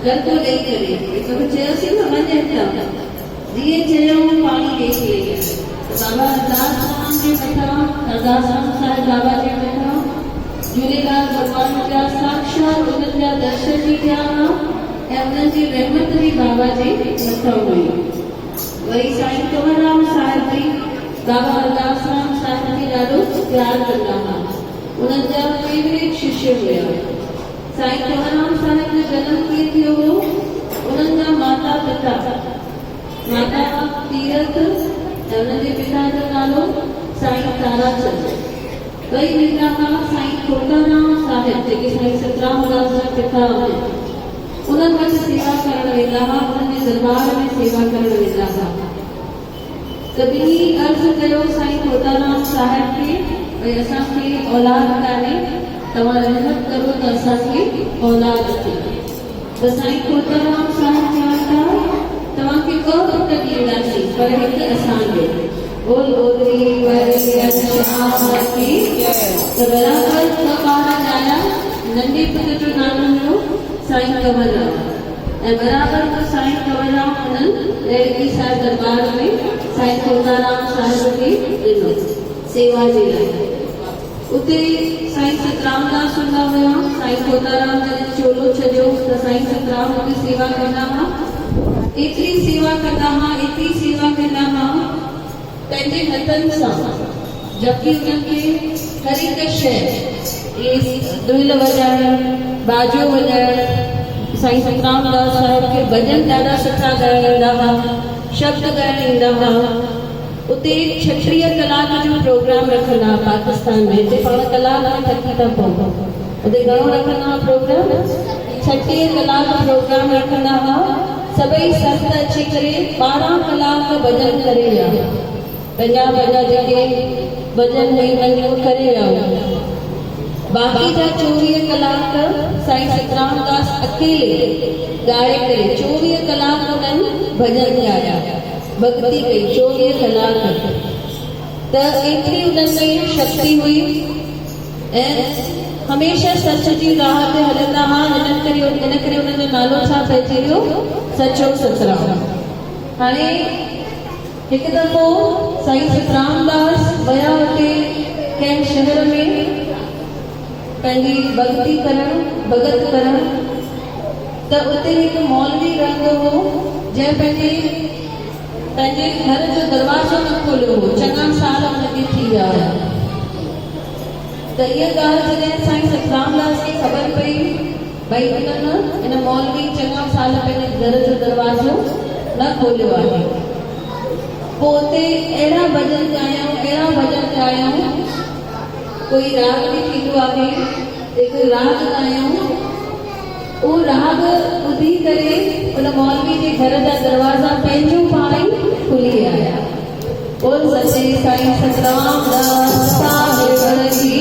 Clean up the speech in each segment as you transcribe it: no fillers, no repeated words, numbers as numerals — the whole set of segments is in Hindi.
घर को ॾेई करे हिकु चयोसीं न वञनि था, जीअं चयूं पाणी ॾेई वई। बाबा अरदास राम जे मथां, अरदास राम साहिब बाबा जे मथां झूलेलाल भॻवान जा साक्षात उन्हनि जा दर्शन बि थिया ऐं उन्हनि जी रहमत बि बाबा जे मथां हुई। वरी साईं कंवरराम साहिब बि बाबा अरदास राम साहिब खे ॾाढो प्यार कंदा हुआ, उन्हनि जा फेवरेट शिष्य हुया। साईं कंवरराम साहिब जो जनम कीअं थियो हो? उन्हनि जा माता पिता, माता तीरथ ऐं उन्हनि जे पिता जो नालो साईं ताराचंद। ॿई वेंदा हुआ साईं खोटाराम साहिब, जेके साईं सतरामदास जा पिता हुआ, उन्हनि वटि सेवा करण वेंदा हुआ, उन्हनि जे दरबार में सेवा करण वेंदा हुआ। त ॿिन्ही अर्ज़ु कयो साईं खोटाराम साहिब खे, भई असांखे औलाद कान्हे, तव्हां रहमत करो त असांखे औलाद थिए। त साईं खोटाराम साहिब चवनि था तव्हांखे ॿ पुट ॾींदासीं, पर हिकु असांखे। बोल बोली वरी श्याम की तो बराबर ॿ ॿार आया। नंढे पुट जो नालो हुयो साईं कंवरराम ऐं बराबर को साईं कंवरराम उन्हनि रेणकी साहिब दरबार में साईं खोटाराम साहिब खे ॾिनो सेवा जे लाइ। उते साईं सतरामदास हूंदा हुया, साईं खोटाराम जॾहिं चोलो छॾियो त साईं सतराम उते सेवा कंदा हुआ। एतिरी सेवा कंदा हुआ, एतिरी सेवा कंदा हुआ पंहिंजे हथनि सां, जबकि उन्हनि खे हर हिकु शइ, दुहिल वॼाइण, बाजो वॼाइण, साईं सतरामदास साहिब खे भॼन ॾाढा सुठा ॻाइण ईंदा हुआ, शब्द ॻाइण ईंदा हुआ। उते 36 कलाक जो प्रोग्राम रखंदा पाकिस्तान में, हिते पाण कलाक में थकी था पऊं, उते घणो रखंदा प्रोग्राम, 36 कलाक प्रोग्राम रखंदा हुआ। सभई संत अची करे 12 कलाक भॼन करे विया, पंहिंजा जेके भॼन में करे विया। बाक़ी जा 24 कलाक साईं सतरामदास अकेले ॻाए करे 24 कलाक उन्हनि भॼन ॻाया, भक्ति कई 24 कलाक। त एतिरी उन्हनि में शक्ति हुई ऐं हमेशह सच जी राह ते हलंदा हुआ। इन करे उन्हनि जो नालो छा पइजी वियो? सचो सतराम। हाणे हिकु दफ़ो साईं सतरामदास विया हुते कंहिं शहर में पंहिंजी भक्ति करण, भगत करण। त उते हिकु मौलवी रहंदो हो जंहिं पंहिंजे घर जो दरवाज़ो न खोलियो हो, चङा साल हुनखे थी विया हुया। त इहा ॻाल्हि जॾहिं साईं सतरामदास खे ख़बर पई, भई उन्हनि इन मौलवी चङा साल पंहिंजे घर जो दरवाज़ो न खोलियो आहे, पोइ उते अहिड़ा भॼन ॻायूं, कोई राग बि थींदो आहे, हिकु राग ॻायूं। उहो राग ॿुधी करे उन मौलवी जे घर जा दरवाज़ा पंहिंजो पाण ई खुली आया। बोल सच्चे साईं सतरामदास साहिब की।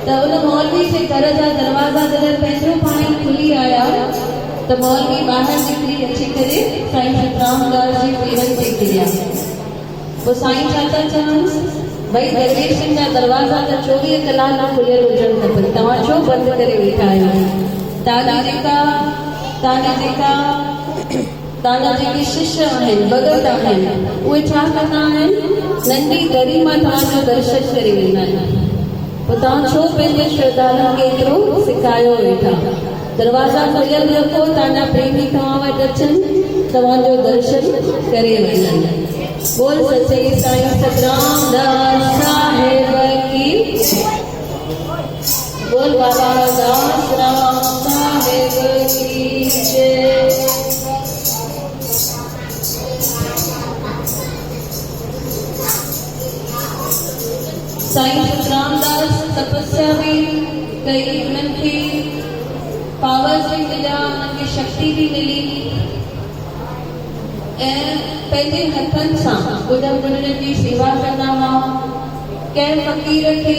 त उन मौलवी जे घर जा दरवाज़ा जॾहिं पंहिंजो पाण ई खुली आया त मौलवी ॿाहिरि निकिरी अची करे साईं सतरामदास जे पेरनि ते किरिया। पोइ साईं छा था चवनि, भई दरवेशनि जा दरवाज़ा त 24 कलाक खुलियल हुजणु खपनि, तव्हां छो बंदि करे वेठा आहियो? तव्हांजा जेके शिष्य आहिनि, भगत आहिनि, उहे छा कंदा आहिनि? नंढी दरी मां तव्हांजो दर्शन करे वेंदा आहिनि। पोइ तव्हां छो पंहिंजे श्रद्धालुनि खे एतिरो सिखायो वेठा? दरवाज़ा खुलियल रखो, तव्हांजा प्रेमी तव्हां वटि अचनि, तव्हांजो दर्शन करे वञनि। बोल सच्चे साईं सतरामदास साहिब की। बोल बाबा दास राम साहिब की जय। साईं सतरामदास तपस्या भी कई, उन्हनि खे पावर्स भी मिलिया, उन्हनि खे शक्ति भी मिली ऐं पंहिंजे हथनि सां बुजुर्गनि जी सेवा कंदा हुआ। कंहिं फ़क़ीर खे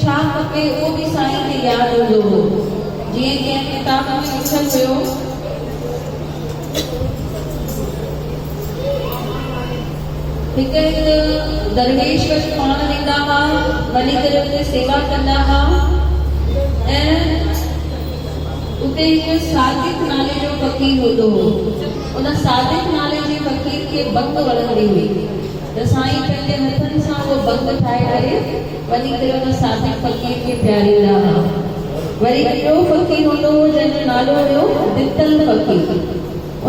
छा खपे उहो बि साईं खे यादि हूंदो हो। जीअं कंहिं किताब में लिखियलु हुयो, हिकु दरवेश वटि पाण वेंदा हुआ, वञी करे उते सेवा कंदा हुआ ऐं उते हिकु सादिक नाले जो फ़क़ीर हूंदो हो। उन सादिक नाले जे फ़क़ीर खे बंग वणंदी हुई त साईं पंहिंजे हथनि सां उहो बंग ठाहे करे वञी करे उन सादिक फ़क़ीर खे पियारींदा हुआ। वरी ॿियो फ़क़ीर हूंदो हो जंहिंजो नालो हुयो दितल फ़क़ीर।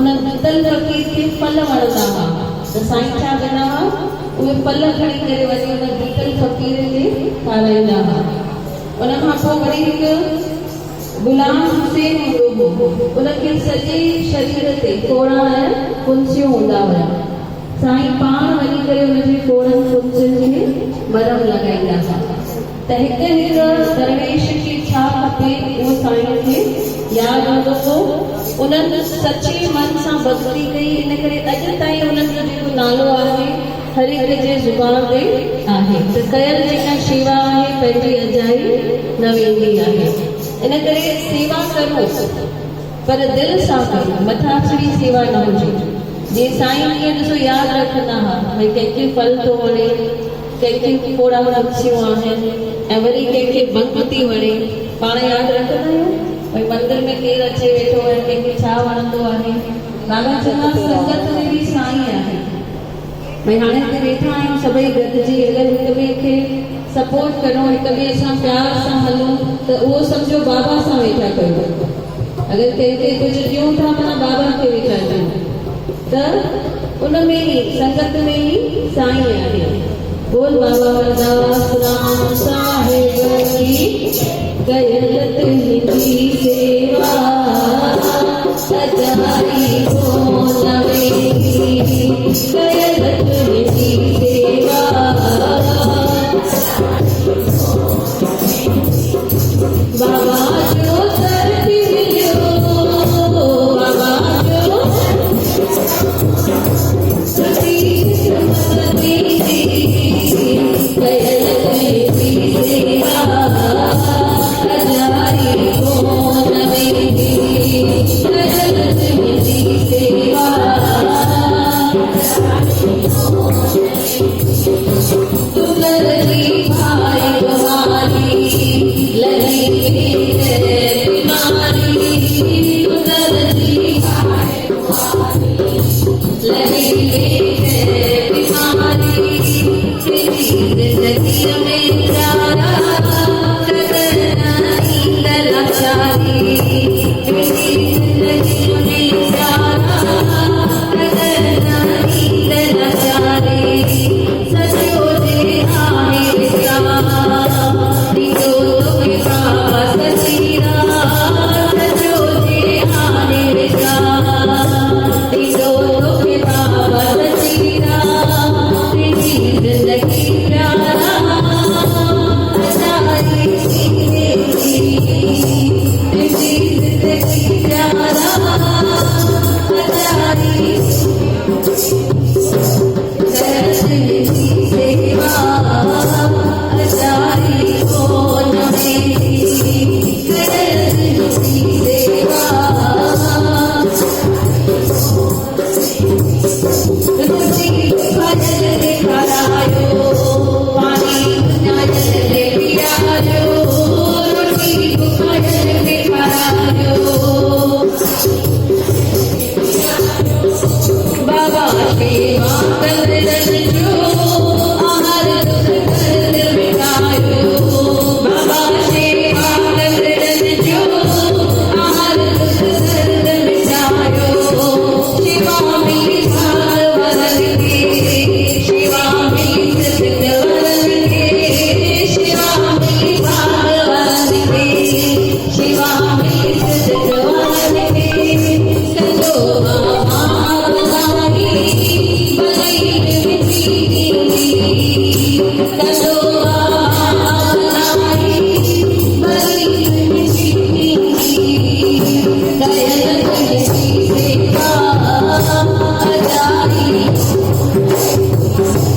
उन दितल फ़क़ीर खे फल वणंदा हुआ त साईं छा कंदा हुआ, उहे फल खणी करे वञी उन दितल फ़क़ीर खे खाराईंदा हुआ। उन खां पोइ वरी हिकु गुलाम हुसैन हूंदो हो। उनखे सॼे शरीर ते फोड़ा ऐं फुंसियूं हूंदा हुआ। साईं पाण वञी करे उनजे फोड़नि फुंसियुनि खे मरहम लॻाईंदा हुआ। त हिकु हिकु दरवेश खे छा खपे उहो साईं खे यादि हूंदो हो। उन्हनि सचे मन सां भक्ति कई, इन करे अॼु ताईं उन्हनि जो जेको नालो आहे हर हिक जे ज़ुबान ते आहे त कयल जेका शेवा आहे पंहिंजी अजाई न वेंदी आहे। इन करे सेवा करो पर दिलि सां करो, मथां छड़ी सेवा न हुजे। जीअं साईं कीअं ॾिसो यादि रखंदा हुआ भई कंहिंखे फल थो वणे, कंहिंखे फोड़ा फुंसियूं आहिनि ऐं वरी कंहिंखे बंग थी वणे, पाण यादि रखंदा आहियूं भई मंदर में केरु अचे वेठो आहे, कंहिंखे छा वणंदो आहे। बाबा चवंदा संगत में बि साईं आहे भई हाणे हिते वेठा आहियूं सभई गॾिजी, अगरि हिक ॿिए खे सपोर्ट करूं, हिक ॿिए सां प्यार सां हलूं त उहो सम्झो बाबा सां वेठा कयूं। अगरि कंहिंखे कुझु ॾियूं था माना बाबा खे वेठा ॾियूं त उन में ई संगत में ई साईं आहे। बोल बाबा दास राम साहिब की कयल तुंहिंजी सेवा।